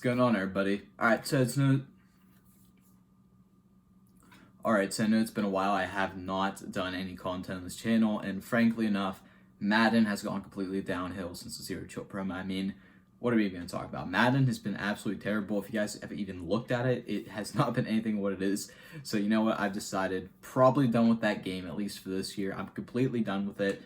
going on, everybody? Alright, so I know it's been a while. I have not done any content on this channel, and frankly enough, Madden has gone completely downhill since the Zero Chill promo. I mean, what are we even going to talk about? Madden has been absolutely terrible. If you guys have even looked at it, it has not been anything what it is. So you know what? I've decided probably done with that game, at least for this year. I'm completely done with it.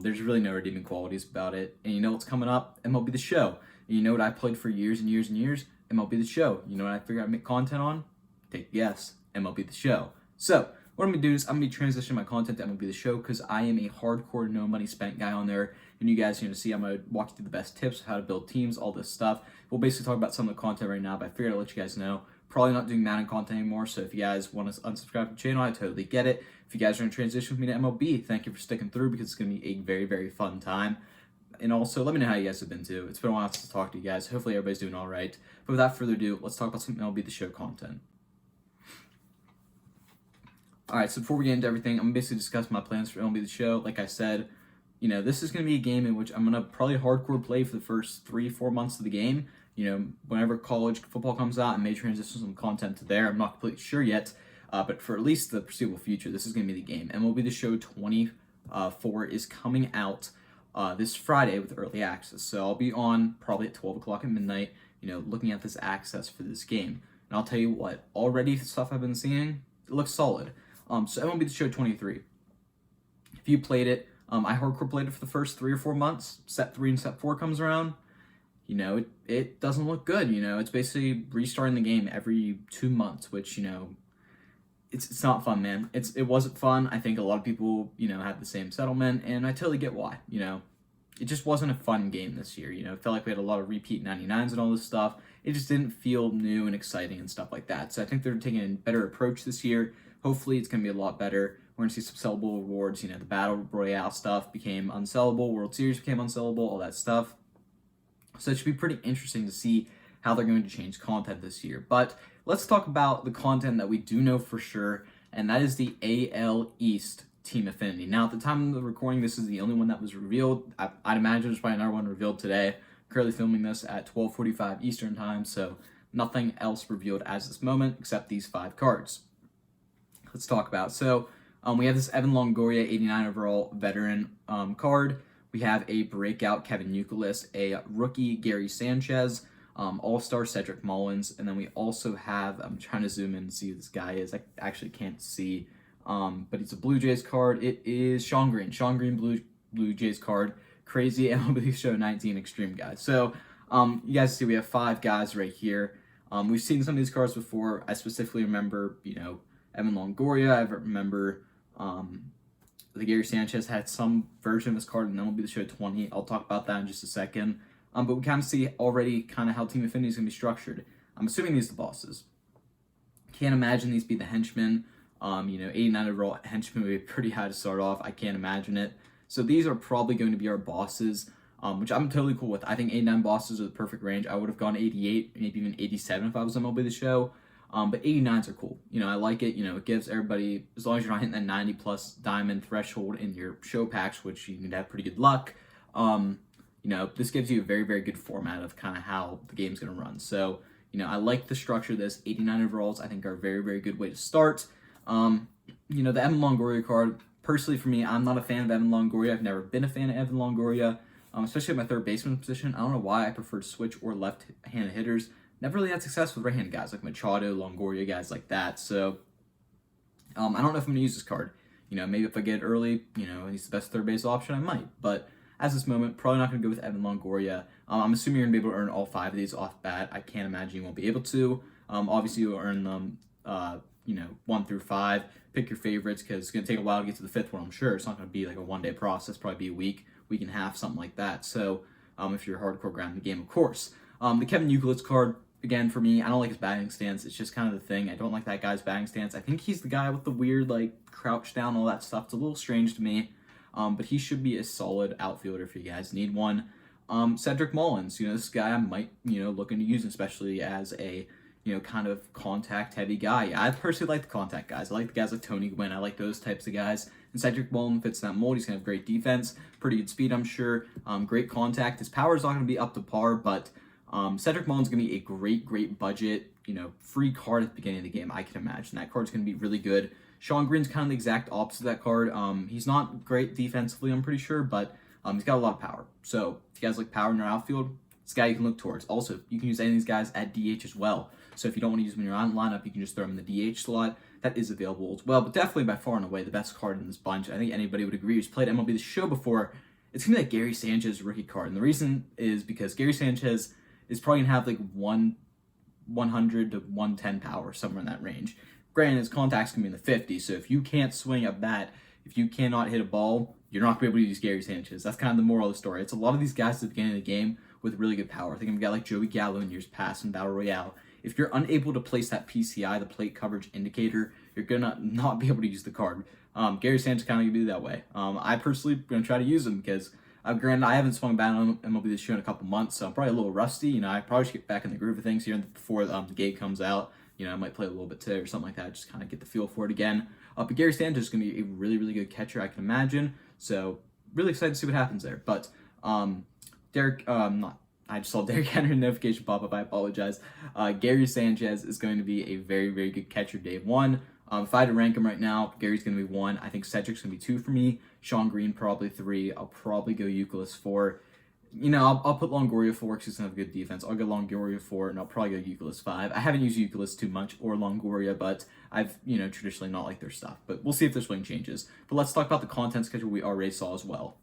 There's really no redeeming qualities about it. And you know what's coming up? MLB The Show. And you know what I played for years and years and years? MLB The Show. You know what I figured I'd make content on? Take a guess. MLB The Show. So what I'm going to do is I'm going to be transitioning my content to MLB The Show because I am a hardcore no money spent guy on there. And you guys are going to see I'm going to walk you through the best tips, how to build teams, all this stuff. We'll basically talk about some of the content right now, but I figured I'd let you guys know. Probably not doing Madden content anymore, so if you guys want to unsubscribe to the channel, I totally get it. If you guys are going to transition with me to MLB, thank you for sticking through because it's going to be a very, very fun time. And also, let me know how you guys have been too. It's been a while since I talked to you guys. Hopefully everybody's doing all right. But without further ado, let's talk about some MLB The Show content. Alright, so before we get into everything, I'm going to basically discuss my plans for MLB The Show. Like I said, you know, this is going to be a game in which I'm going to probably hardcore play for the first 3-4 months of the game. You know, whenever college football comes out, I may transition some content to there. I'm not completely sure yet, but for at least the foreseeable future, this is going to be the game. MLB The Show 24 is coming out this Friday with early access. So I'll be on probably at 12 o'clock at midnight, you know, looking at this access for this game. And I'll tell you what, already the stuff I've been seeing, it looks solid. So MLB The Show 23. If you played it, I hardcore played it for the first 3 or 4 months. Set 3 and Set 4 comes around. You know, it doesn't look good. You know, it's basically restarting the game every 2 months, which, you know, it's not fun, man. It wasn't fun. I think a lot of people, you know, had the same settlement, and I totally get why. You know, it just wasn't a fun game this year. You know, it felt like we had a lot of repeat 99s and all this stuff. It just didn't feel new and exciting and stuff like that. So I think they're taking a better approach this year. Hopefully it's going to be a lot better. We're going to see some sellable rewards. You know, the Battle Royale stuff became unsellable. World Series became unsellable, all that stuff. So it should be pretty interesting to see how they're going to change content this year. But let's talk about the content that we do know for sure, and that is the AL East Team Affinity. Now, at the time of the recording, this is the only one that was revealed. I'd imagine there's probably another one revealed today. I'm currently filming this at 12:45 Eastern Time, so nothing else revealed as this moment except these 5 cards. Let's talk about. So we have this Evan Longoria 89 overall veteran card. We have a breakout Kevin Youkilis, a rookie Gary Sanchez, all-star Cedric Mullins, and then we also have, I'm trying to zoom in and see who this guy is. I actually can't see, but it's a Blue Jays card. It is Sean Green Blue Jays card. Crazy MLB Show 19 Extreme guys. So you guys see we have 5 guys right here. We've seen some of these cards before. I specifically remember, you know, Evan Longoria. I remember the Gary Sanchez had some version of this card, and then will be the Show 20. I'll talk about that in just a second. But we kind of see already kind of how Team Affinity is going to be structured. I'm assuming these are the bosses. Can't imagine these be the henchmen. You know, 89 overall henchmen would be pretty high to start off. I can't imagine it. So these are probably going to be our bosses, which I'm totally cool with. I think 89 bosses are the perfect range. I would have gone 88, maybe even 87 if I was MLB The Show. But 89s are cool. You know, I like it. You know, it gives everybody, as long as you're not hitting that 90 plus diamond threshold in your show packs, which you need to have pretty good luck. You know, this gives you a very, very good format of kind of how the game's going to run. So, you know, I like the structure of this. 89 overalls, I think, are a very, very good way to start. You know, the Evan Longoria card, personally for me, I'm not a fan of Evan Longoria. I've never been a fan of Evan Longoria, especially at my third baseman position. I don't know why I prefer switch or left-handed hitters. Never really had success with right-handed guys like Machado, Longoria, guys like that. So, I don't know if I'm going to use this card. You know, maybe if I get it early, you know, he's the best third base option, I might. But as this moment, probably not going to go with Evan Longoria. I'm assuming you're going to be able to earn all 5 of these off bat. I can't imagine you won't be able to. Obviously, you'll earn them, you know, 1 through 5. Pick your favorites because it's going to take a while to get to the 5th one, I'm sure. It's not going to be like a one-day process. Probably be a week and a half, something like that. So, if you're hardcore grinding the game, of course. The Kevin Youkilis card, again, for me, I don't like his batting stance. It's just kind of the thing. I don't like that guy's batting stance. I think he's the guy with the weird, like, crouch down, all that stuff. It's a little strange to me. But he should be a solid outfielder if you guys need one. Cedric Mullins, you know, this guy I might, you know, looking to use, especially as a, you know, kind of contact-heavy guy. I personally like the contact guys. I like the guys like Tony Gwynn. I like those types of guys. And Cedric Mullins fits that mold. He's going to have great defense, pretty good speed, I'm sure. Great contact. His power is not going to be up to par, but Cedric Mullins is going to be a great budget, free card at the beginning of the game. I can imagine that card's going to be really good. Sean Green's kind of the exact opposite of that card. He's not great defensively, I'm pretty sure, but he's got a lot of power. So if you guys like power in your outfield, it's a guy you can look towards. Also, you can use any of these guys at DH as well. So if you don't want to use them in your own lineup, you can just throw them in the DH slot. That is available as well, but definitely by far and away the best card in this bunch. I think anybody would agree who's played MLB The Show before. It's going to be that Gary Sanchez rookie card. And the reason is because Gary Sanchez is probably going to have like 100 to 110 power, somewhere in that range. Granted, his contact's going to be in the 50s, so if you can't swing a bat, if you cannot hit a ball, you're not going to be able to use Gary Sanchez. That's kind of the moral of the story. It's a lot of these guys at the beginning of the game with really good power. I think of a guy like Joey Gallo in years past in Battle Royale. If you're unable to place that PCI, the plate coverage indicator, you're going to not be able to use the card. Gary Sanchez kind of going to be that way. I personally am going to try to use him because, granted, I haven't swung a bat on MLB This Year in a couple months, so I'm probably a little rusty. I probably should get back in the groove of things here before the game comes out. I might play a little bit today or something like that, just kind of get the feel for it again. But Gary Sanchez is going to be a really good catcher, I can imagine. So really excited to see what happens there. But I just saw Derek Henry notification pop up. I apologize. Gary Sanchez is going to be a very good catcher day one. If I had to rank him right now, Gary's going to be 1. I think Cedric's going to be 2 for me. Sean Green probably 3. I'll probably go Euclid 4. I'll put Longoria 4 because he's going to have a good defense. I'll go Longoria 4, and I'll probably go Euclid 5. I haven't used Euclid too much or Longoria, but I've, traditionally not liked their stuff. But we'll see if their swing changes. But let's talk about the content schedule we already saw as well.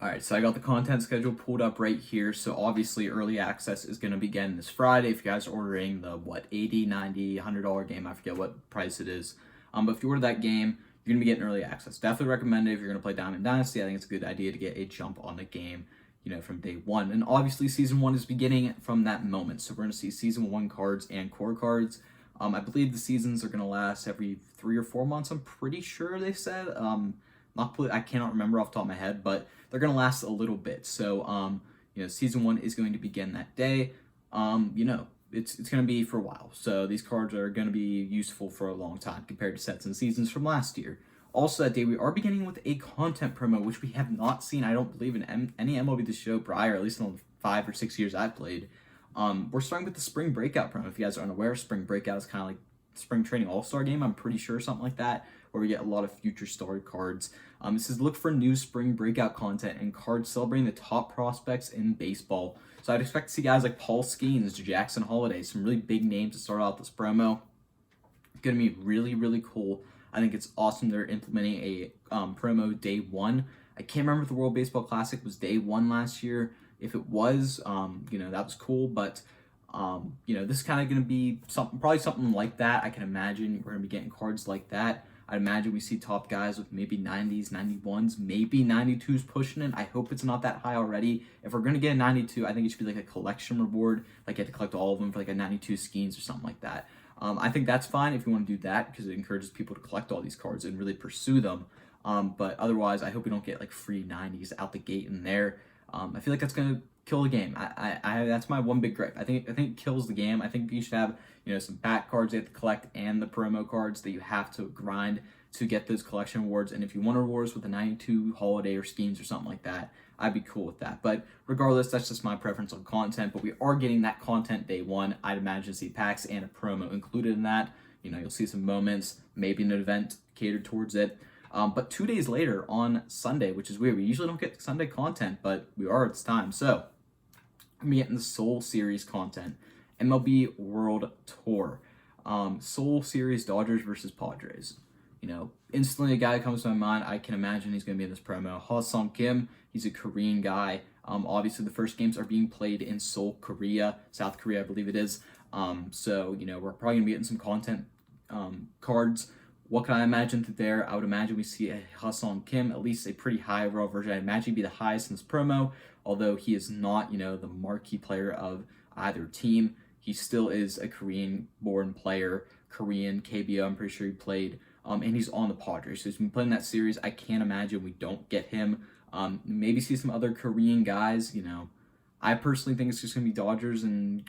Alright, so I got the content schedule pulled up right here. So obviously early access is going to begin this Friday. If you guys are ordering the, $80, $90, $100 game, I forget what price it is. But if you order that game, you're going to be getting early access. Definitely recommend it if you're going to play Diamond Dynasty. I think it's a good idea to get a jump on the game, from day one. And obviously Season 1 is beginning from that moment. So we're going to see Season 1 cards and core cards. I believe the seasons are going to last every 3 or 4 months, I'm pretty sure they said. I cannot remember off the top of my head, but they're going to last a little bit. So, Season 1 is going to begin that day. It's going to be for a while. So these cards are going to be useful for a long time compared to sets and seasons from last year. Also that day, we are beginning with a content promo, which we have not seen, I don't believe, in any MLB The Show prior, at least in the 5 or 6 years I've played. We're starting with the Spring Breakout promo. If you guys are unaware, Spring Breakout is kind of like Spring Training All-Star Game, I'm pretty sure, something like that, where we get a lot of future star cards. It says, look for new Spring Breakout content and cards celebrating the top prospects in baseball. So I'd expect to see guys like Paul Skeens, Jackson Holliday, some really big names to start out this promo. It's going to be really cool. I think it's awesome they're implementing a promo day one. I can't remember if the World Baseball Classic was day one last year. If it was, that was cool. But, this is kind of going to be probably something like that. I can imagine we're going to be getting cards like that. I'd imagine we see top guys with maybe 90s, 91s, maybe 92s pushing it. I hope it's not that high already. If we're going to get a 92, I think it should be like a collection reward. Like you have to collect all of them for like a 92 Skeens or something like that. I think that's fine if you want to do that because it encourages people to collect all these cards and really pursue them. But otherwise, I hope we don't get like free 90s out the gate in there. I feel like that's going to kill the game. I that's my one big gripe. I think it kills the game. I think you should have some bat cards you have to collect and the promo cards that you have to grind to get those collection awards. And if you want rewards with a 92 holiday or Skeens or something like that, I'd be cool with that. But regardless, that's just my preference on content. But we are getting that content day one. I'd imagine see packs and a promo included in that. You'll see some moments, maybe an event catered towards it. But 2 days later on Sunday, which is weird. We usually don't get Sunday content, but we are at this time. So I'm getting the Soul Series content. MLB World Tour. Soul Series Dodgers versus Padres. Instantly a guy that comes to my mind, I can imagine he's going to be in this promo. Ha-Sung Kim, he's a Korean guy. Obviously, the first games are being played in Seoul, Korea, South Korea, I believe it is. So, we're probably going to be getting some content cards. What can I imagine there? I would imagine we see a Ha-Sung Kim, at least a pretty high overall version. I imagine he'd be the highest in this promo, although he is not, the marquee player of either team. He still is a Korean-born player, Korean KBO, I'm pretty sure he played. And he's on the Padres. So he's been playing that series. I can't imagine we don't get him. Maybe see some other Korean guys. I personally think it's just going to be Dodgers and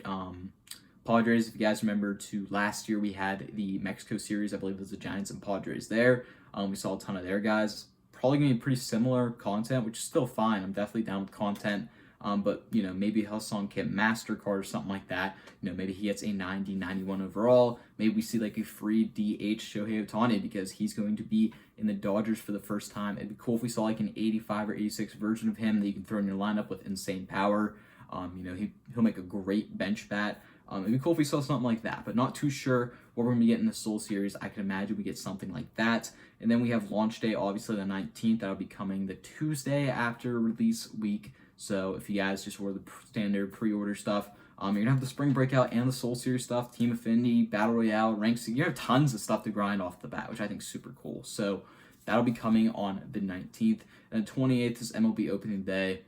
Padres. If you guys remember last year, we had the Mexico series. I believe it was the Giants and Padres there. We saw a ton of their guys. Probably going to be pretty similar content, which is still fine. I'm definitely down with content. But, you know, maybe Hillsong Kim Master card or something like that. You know, maybe he gets a 90, 91 overall. Maybe we see like a free DH Shohei Ohtani because he's going to be in the Dodgers for the first time. It'd be cool if we saw like an 85 or 86 version of him that you can throw in your lineup with insane power. You know, he'll make a great bench bat. It'd be cool if we saw something like that, but not too sure what we're going to get in the Soul Series. I can imagine we get something like that. And then we have launch day, obviously the 19th. That'll be coming the Tuesday after release week. So if you guys just order the standard pre-order stuff, you're going to have the Spring Breakout and the Soul Series stuff, Team Affinity, Battle Royale, Ranks. You have tons of stuff to grind off the bat, which I think is super cool. So that'll be coming on the 19th. And the 28th is MLB opening day.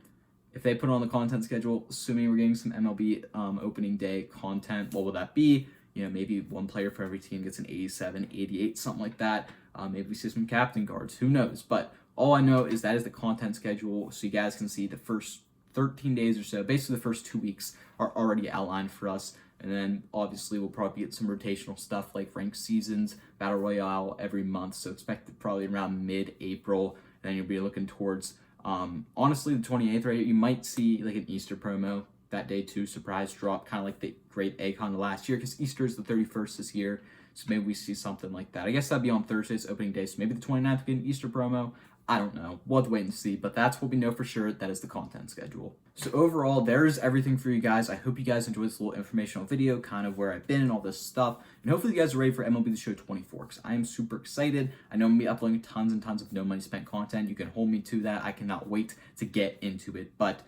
If they put it on the content schedule, assuming we're getting some MLB opening day content, what will that be? You know, maybe one player for every team gets an 87, 88, something like that. Maybe we see some captain cards. Who knows? But all I know is that is the content schedule, so you guys can see the first 13 days or so. Basically, the first 2 weeks are already outlined for us. And then, obviously, we'll probably get some rotational stuff like ranked seasons, Battle Royale every month. So expect it probably around mid-April. And then you'll be looking towards... honestly, the 28th, right, you might see like an Easter promo that day too, surprise drop, kind of like the Great Acon last year, because Easter is the 31st this year, so maybe we see something like that. I guess that'd be on Thursday's opening day, so maybe the 29th will be an Easter promo. I don't know. We'll have to wait and see, but that's what we know for sure. That is the content schedule. So overall, there's everything for you guys. I hope you guys enjoyed this little informational video, kind of where I've been and all this stuff. And hopefully you guys are ready for MLB The Show 24, because I am super excited. I know I'm going to be uploading tons and tons of no money spent content. You can hold me to that. I cannot wait to get into it. But,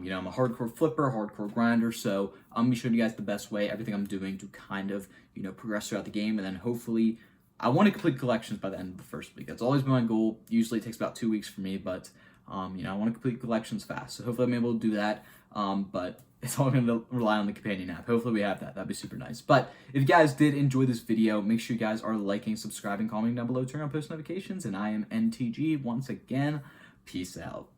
you know, I'm a hardcore flipper, hardcore grinder, so I'm going to be showing you guys the best way, everything I'm doing to kind of, you know, progress throughout the game, and then hopefully... I want to complete collections by the end of the first week. That's always been my goal. Usually it takes about 2 weeks for me, but, you know, I want to complete collections fast. So hopefully I'm able to do that, but it's all going to rely on the companion app. Hopefully we have that. That'd be super nice. But if you guys did enjoy this video, make sure you guys are liking, subscribing, commenting down below, turn on post notifications, and I am NTG once again. Peace out.